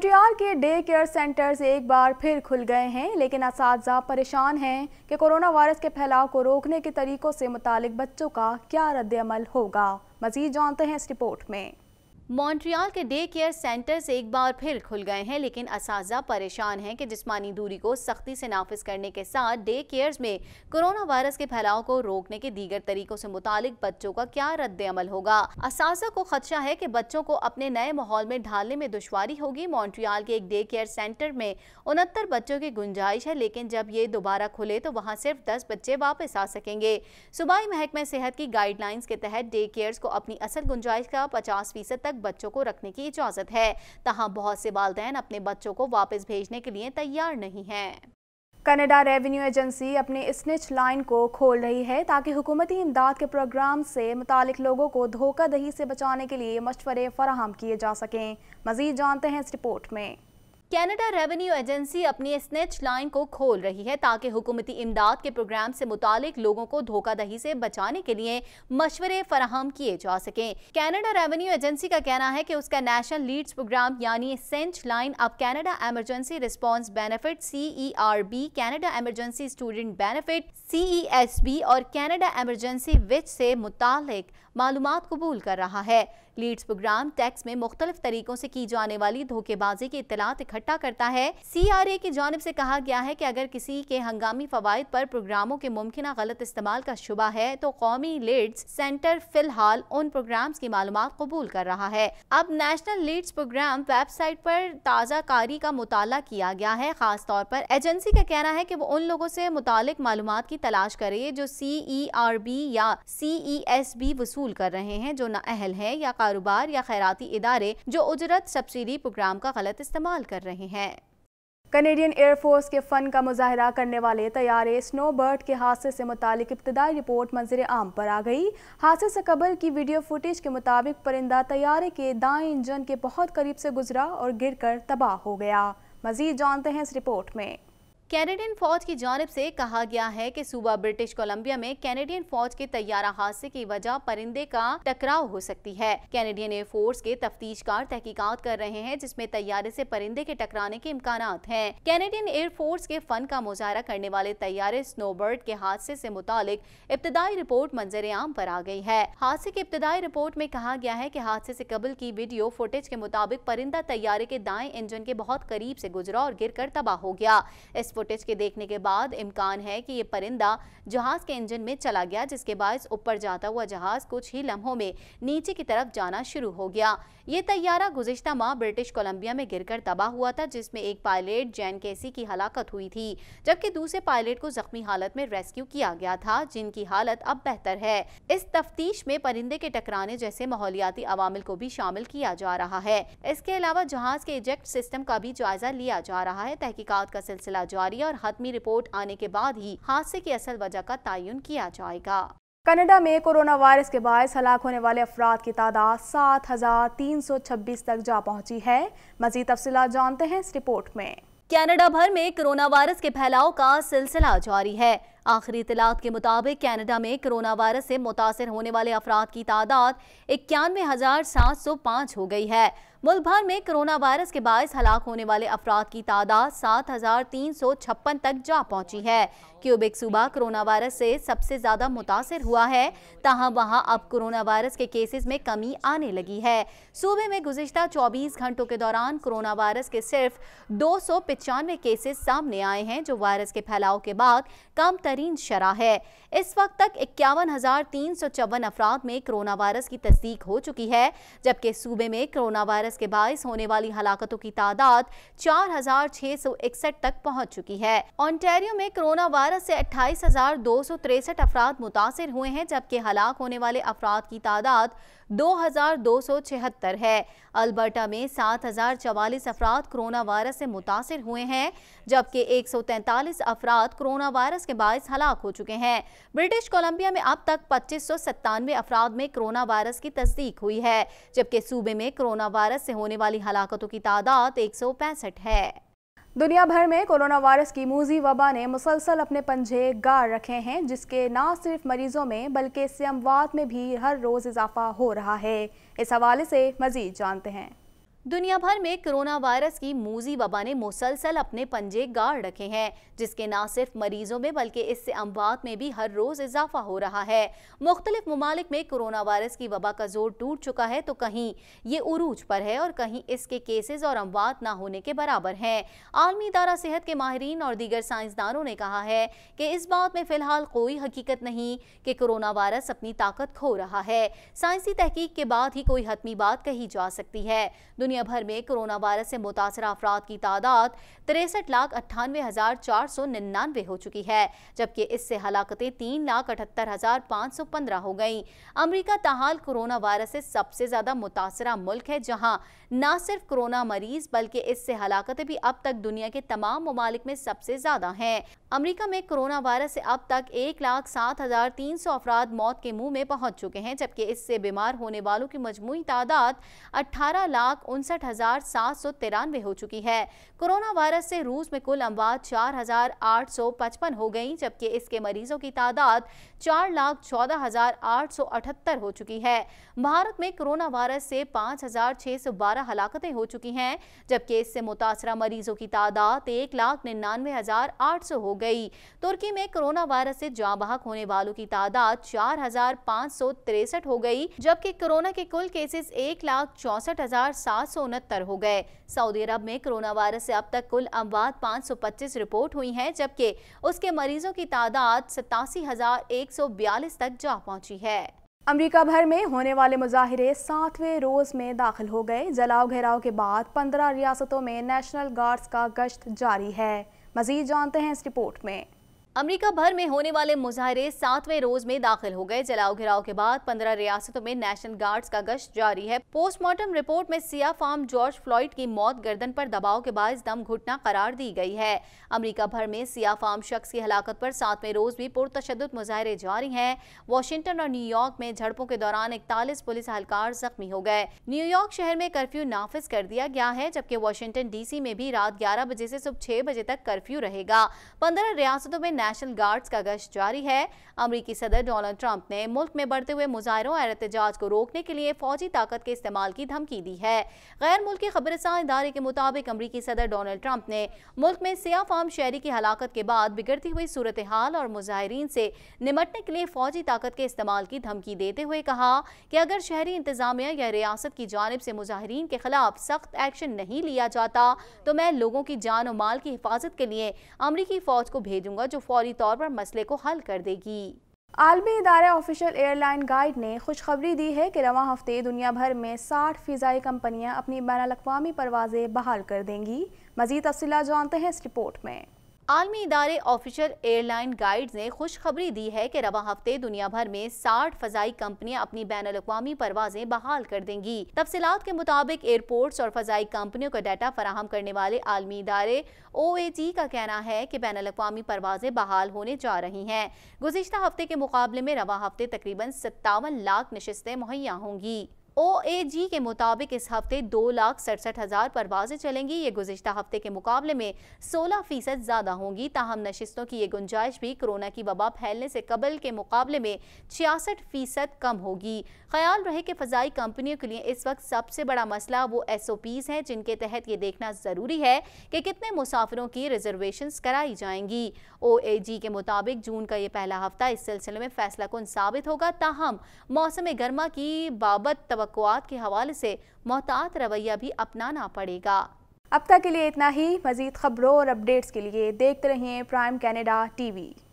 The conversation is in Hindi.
मॉन्ट्रियल के डे केयर सेंटर्स एक बार फिर खुल गए हैं, लेकिन असातिज़ा परेशान हैं कि कोरोना वायरस के फैलाव को रोकने के तरीकों से मुतालिक बच्चों का क्या रद्द-ए-अमल होगा। मज़ीद जानते हैं इस रिपोर्ट में। मॉन्ट्रियल के डे केयर सेंटर्स एक बार फिर खुल गए हैं, लेकिन असातिज़ा परेशान हैं कि जिस्मानी दूरी को सख्ती से नाफिज करने के साथ डे केयर्स में कोरोना वायरस के फैलाव को रोकने के दीगर तरीकों से मुतालिक बच्चों का क्या रद्द-ए-अमल होगा। असातिज़ा को खदशा है कि बच्चों को अपने नए माहौल में ढालने में दुश्वारी होगी। मॉन्ट्रियल के एक डे केयर सेंटर में 69 बच्चों की गुंजाइश है, लेकिन जब ये दोबारा खुले तो वहाँ सिर्फ 10 बच्चे वापस आ सकेंगे। सूबाई महकमा सेहत की गाइडलाइंस के तहत डे केयर्स को अपनी असल गुंजाइश का 50% तक बच्चों को रखने की इजाजत है, तहाँ बहुत से वालिदैन अपने बच्चों को वापस भेजने के लिए तैयार नहीं हैं। कनाडा रेवेन्यू एजेंसी अपनी स्निच लाइन को खोल रही है ताकि हुकूमती इमदाद के प्रोग्राम से मुतालिक लोगों को धोखाधड़ी से बचाने के लिए मशवरे फराहम किए जा सकें। मजीद जानते हैं इस रिपोर्ट में। कनाडा रेवेन्यू एजेंसी अपनी स्नेच लाइन को खोल रही है ताकि हुकूमती इमदाद के प्रोग्राम से मुतालिक लोगों को धोखाधड़ी से बचाने के लिए मशवरे फराहम किए जा सकें। कनाडा रेवेन्यू एजेंसी का कहना है कि उसका नेशनल लीड्स प्रोग्राम यानी स्नेच लाइन अब Canada emergency response benefit CERB, Canada emergency student benefit CESB और कनाडा एमरजेंसी विच से मुतालिक मालूमात कबूल कर रहा है। लीड्स प्रोग्राम टैक्स में मुख्तलिफ तरीकों से की जाने वाली धोखेबाजी की इत्तलात इकट्ठा करता है। CRA की जानिब से कहा गया है कि अगर किसी के हंगामी फवाइद पर प्रोग्रामों के मुमकिन गलत इस्तेमाल का शुबा है तो कौमी लीड्स सेंटर फिलहाल उन प्रोग्राम्स की मालूमात कबूल कर रहा है। अब नेशनल लीड्स प्रोग्राम वेबसाइट पर ताज़ा कारी का मुताला किया गया है। खास तौर पर एजेंसी का कहना है कि वो उन लोगों से मुतालिक मालूमात की तलाश करे जो CERB या CESB वसूल कर रहे हैं, जो नाअहल है, या कारोबार या खैराती इदारे जो उजरत सब्सिडी प्रोग्राम का गलत इस्तेमाल कर रहे हैं। कनेडियन एयरफोर्स के फन का मुजाहरा करने वाले तैयारे स्नोबर्ड के हादसे से मुतालिक इब्तदाई रिपोर्ट मंजर आम पर आ गई। हादसे से कबल की वीडियो फुटेज के मुताबिक परिंदा तैयारे के दाएं इंजन के बहुत करीब से गुजरा और गिरकर तबाह हो गया। मजीद जानते हैं इस रिपोर्ट में। कैनेडियन फौज की जानिब से कहा गया है कि सूबा ब्रिटिश कोलंबिया में कैनेडियन फौज के तैयारा हादसे की वजह परिंदे का टकराव हो सकती है। कैनेडियन एयरफोर्स के तफ्तीशकार तहकीकात कर रहे हैं जिसमें तैयारे से परिंदे के टकराने के इम्कानात हैं। कैनेडियन एयरफोर्स के फन का मुजाहरा करने वाले तैयारे स्नोबर्ड के हादसे से मुतालिक इब्तदाई रिपोर्ट मंजर आम पर आ गई है। हादसे की इब्तदाई रिपोर्ट में कहा गया है कि हादसे से कबल की वीडियो फुटेज के मुताबिक परिंदा तैयारे के दाएं इंजन के बहुत करीब से गुजरा और गिरकर तबाह हो गया। इस फुटेज के देखने के बाद इम्कान है कि ये परिंदा जहाज के इंजन में चला गया, जिसके बायस ऊपर जाता हुआ जहाज कुछ ही लम्हों में नीचे की तरफ जाना शुरू हो गया। ये तैयारा गुज़िश्ता माह ब्रिटिश कोलंबिया में गिरकर तबाह हुआ था, जिसमें एक पायलट जैन केसी की हलाकत हुई थी, जबकि दूसरे पायलट को जख्मी हालत में रेस्क्यू किया गया था, जिनकी हालत अब बेहतर है। इस तफ्तीश में परिंदे के टकराने जैसे माहौलियाती अवामिल को भी शामिल किया जा रहा है। इसके अलावा जहाज के इजेक्ट सिस्टम का भी जायजा लिया जा रहा है। तहकीकात का सिलसिला जारी है और हतमी रिपोर्ट आने के बाद ही हादसे की असल वजह का तयन किया जाएगा। कनाडा में कोरोना वायरस के बायस हलाक होने वाले अफराद की तादाद 7,326 तक जा पहुंची है। मज़ीद तफसीलात जानते हैं इस रिपोर्ट में। कनाडा भर में कोरोना वायरस के फैलाव का सिलसिला जारी है। आखिरी इत्तलात के मुताबिक कनाडा में कोरोना वायरस से मुतासर होने वाले अफराद की तादाद 91,705 हो गई है। मुल्क भर में कोरोना वायरस के बायस हलाक होने वाले अफराद की तादाद 7,356 तक जा पहुंची है। क्यूबेक सूबा कोरोना वायरस से सबसे ज्यादा मुतासर हुआ है, तहाँ वहाँ अब कोरोना वायरस के केसेस में कमी आने लगी है। सूबे में गुज़िश्ता 24 घंटों के दौरान कोरोना वायरस के सिर्फ 295 केसेस सामने आए हैं, जो वायरस के फैलाव के बाद कम तरीन शरह है। इस वक्त तक 51,354 अफराद में कोरोना वायरस की तस्दीक हो चुकी है, जबकि सूबे में कोरोना वायरस के बायस होने वाली हलाकतों की तादाद 4,661 तक पहुंच चुकी है। ओंटारियो में कोरोना वायरस से 28,263 अफराद मुतासिर हुए हैं, जबकि हलाक होने वाले अफराद की तादाद 2,276 है। अल्बर्टा में 7,044 अफराद कोरोना वायरस से मुतासिर हुए हैं, जबकि 143 अफराद कोरोना वायरस के बायस हलाक हो चुके हैं। ब्रिटिश कोलंबिया में अब तक 2597 अफराद में कोरोना वायरस की तस्दीक हुई है, जबकि सूबे में कोरोना वायरस से होने वाली हलाकतों की तादाद 165 है। दुनिया भर में कोरोना वायरस की मूजी वबा ने मुसलसल अपने पंजे गाड़ रखे हैं, जिसके न सिर्फ मरीजों में बल्कि इससे अमवात में भी हर रोज़ इजाफा हो रहा है। इस हवाले से मजीद जानते हैं। दुनिया भर में कोरोना वायरस की मूजी वबा ने मुसलसल अपने पंजे गाड़ रखे हैं, जिसके न सिर्फ मरीजों में बल्कि इससे अमवात में भी हर रोज इजाफा हो रहा है। मुख्तलिफ ममालिक में कोरोना वायरस की वबा का जोर टूट चुका है, तो कहीं ये उरूज पर है और कहीं इसके केसेस और अमवात ना होने के बराबर हैं। आलमी इदारा सेहत के माहिरीन और दीगर साइंसदानों ने कहा है कि इस बात में फिलहाल कोई हकीकत नहीं कि कोरोना वायरस अपनी ताकत खो रहा है। साइंसी तहकीक के बाद ही कोई हतमी बात कही जा सकती है। दुनिया भर में कोरोना वायरस से मुतासरा अफराद की तादाद 63,98,499 हो चुकी है, जबकि इससे हलाकतें 3,78,515 हो गईं। अमेरिका ताहाल कोरोना वायरस से सबसे ज्यादा मुतासरा मुल्क है, जहां न सिर्फ कोरोना मरीज बल्कि इससे हलाकतें भी अब तक दुनिया के तमाम ममालिक में सबसे ज्यादा हैं। अमेरिका में कोरोना वायरस से अब तक 1,07,300 अफराद मौत के मुंह में पहुंच चुके हैं, जबकि इससे बीमार होने वालों की मजमूई तादाद 18,59,793 हो चुकी है। कोरोना वायरस से रूस में कुल अमवात 4,855 हो गई, जबकि इसके मरीजों की तादाद 4,14,878 हो चुकी है। भारत में कोरोना वायरस से 5,612 हलाकतें हो चुकी हैं, जबकि इससे मुतासरा मरीजों की तादाद 1,99,800 हो गई। तुर्की में कोरोना वायरस से जाँ बहक होने वालों की तादाद 4,563 हो गई, जबकि कोरोना के कुल केसेस 1,64,769 हो गए। सऊदी अरब में कोरोना वायरस से अब तक कुल अमवात 525 रिपोर्ट हुई हैं, जबकि उसके मरीजों की तादाद 87,142 तक जा पहुंची है। अमेरिका भर में होने वाले मुजाहिरे 7वें रोज में दाखिल हो गए। जलाओ घेराव के बाद 15 रियासतों में नेशनल गार्ड्स का गश्त जारी है। मजीद जानते हैं इस रिपोर्ट में। अमेरिका भर में होने वाले मुजाहिरे 7वें रोज में दाखिल हो गए। जलाओ घिराव के बाद 15 रियासतों में नेशनल गार्ड्स का गश्त जारी है। पोस्टमार्टम रिपोर्ट में सिया फार्म जॉर्ज फ्लॉयड की मौत गर्दन पर दबाव के बायस दम घुटना करार दी गई है। अमेरिका भर में सिया फार्म शख्स की हलाकत पर 7वें रोज भी पुरतशद्दुद मुजाहिरे जारी हैं। वाशिंगटन और न्यूयॉर्क में झड़पों के दौरान 41 पुलिस एहलकार जख्मी हो गए। न्यूयॉर्क शहर में कर्फ्यू नाफिज कर दिया गया है, जबकि वाशिंगटन डीसी में भी रात 11 बजे से सुबह 6 बजे तक कर्फ्यू रहेगा। 15 रियासतों में नेशनल गार्ड्स का गश्त जारी है। अमेरिकी सदर डोनाल्ड ट्रंप ने मुल्क में बढ़ते हुए मुजाहिरों और एहतजाज को रोकने के लिए फौजी ताकत के इस्तेमाल की धमकी दी है। गैर मुल्की खबरसां इदारे के मुताबिक अमेरिकी सदर डोनाल्ड ट्रंप ने मुल्क में सिया फार्म शहरी की हलाकत के बाद बिगड़ती हुई सूरत हाल और मुजाहिरीन से निमटने के लिए फौजी ताकत के इस्तेमाल की धमकी देते हुए कहा कि अगर शहरी इंतजामिया या रियासत की जानिब से मुजाहिरीन के खिलाफ सख्त एक्शन नहीं लिया जाता तो मैं लोगों की जान और माल की हिफाजत के लिए अमेरिकी फौज को भेजूंगा, जो फौरी तौर पर मसले को हल कर देगी। आलमी इदारा ऑफिशियल एयरलाइन गाइड ने खुशखबरी दी है कि रवां हफ्ते दुनिया भर में 60 फिजाई कंपनियां अपनी बैनुल-अक़वामी परवाजें बहाल कर देंगी। मज़ीद तफ़सीलात जानते हैं इस रिपोर्ट में। आलमी इदारे ऑफिशियल एयरलाइन गाइड्स ने खुशखबरी दी है कि रवा हफ्ते दुनिया भर में 60 फजाई कंपनियां अपनी बैनुल-अक़वामी परवाजें बहाल कर देंगी। तफसीलात के मुताबिक एयरपोर्ट्स और फजाई कंपनियों का डाटा फराहम करने वाले आलमी इदारे OAG का कहना है कि बैनुल-अक़वामी परवाजें बहाल होने जा रही हैं। गुज़िश्ता हफ्ते के मुकाबले में रवा हफ्ते तकरीबन 57 लाख नशिस्तें मुहैया होंगी। OAG के मुताबिक इस हफ्ते 2,67,000 परवाजें चलेंगी। ये गुज़िश्ता हफ्ते के मुकाबले में 16% ज़्यादा होंगी। ताहम नशिस्तों की ये गुंजाइश भी कोरोना की वबा फैलने से कबल के मुकाबले में 66% कम होगी। ख्याल रहे कि फ़ज़ाई कंपनियों के लिए इस वक्त सबसे बड़ा मसला वो SOPs हैं, जिनके तहत ये देखना ज़रूरी है कि कितने मुसाफिरों की रिजर्वेशंस कराई जाएंगी। OAG के मुताबिक जून का ये पहला हफ्ता इस सिलसिले में फैसला कुन साबित होगा। ताहम मौसम गर्मा की बाबत तवक्कुआत के हवाले से मोहतात रवैया भी अपनाना पड़ेगा। अब तक के लिए इतना ही। मज़ीद खबरों और अपडेट्स के लिए देखते रहिए प्राइम कैनेडा TV।